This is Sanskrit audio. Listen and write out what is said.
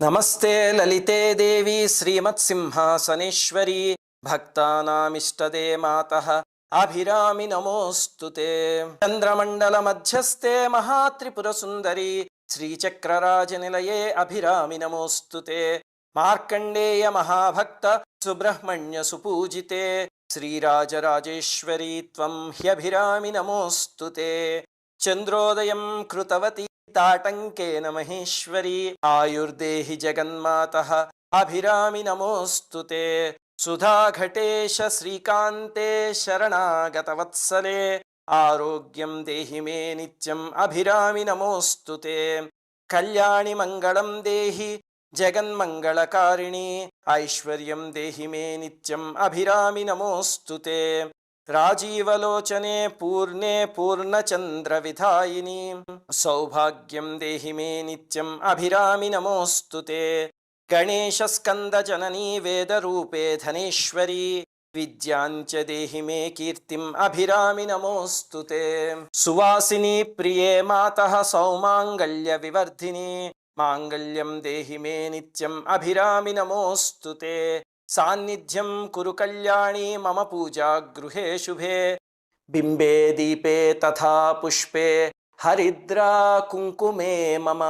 नमस्ते ललिते देवी श्रीमत्सिंहासनेश्वरी भक्तानामिष्टदे मातः अभिरामि नमोऽस्तुते। चंद्रमंडल मध्यस्थे महात्रिपुरसुंदरी श्रीचक्रराजनिलये अभिरामि नमोऽस्तुते। मार्कंडेय महाभक्त सुब्रह्मण्य सुपूजिते श्रीराजराजेश्वरी त्वं ह्यभिरामि नमोऽस्तुते। चंद्रोदयं कृतवती ताटंकेन महेश्वरी आयुर्देहि जगन्मातः अभिरामि नमोऽस्तुते। सुधाघटेश श्रीकान्ते शरणागतवत्सले आरोग्यं देहि मे नित्यम् अभिरामि नमोऽस्तुते। कल्याणि मङ्गलं देहि जगन्मङ्गलकारिणी ऐश्वर्यं देहि मे नित्यम् अभिरामि नमोऽस्तुते। राजीवलोचने पूर्णे पूर्णचन्द्रविधायिनी सौभाग्यं देहि मे नित्यम् अभिरामि नमोऽस्तुते। गणेशस्कन्दजननी वेदरूपे धनेश्वरी विद्याञ्च देहि मे कीर्तिम् अभिरामि नमोऽस्तुते। सुवासिनी प्रिये मातः सौमाङ्गल्यविवर्धिनी माङ्गल्यं देहि मे नित्यम् अभिरामि नमोऽस्तुते। सान्निध्यं कुरु कल्याणी मम पूजा गृहे शुभे बिम्बे दीपे तथा पुष्पे हरिद्रा कुङ्कुमे मम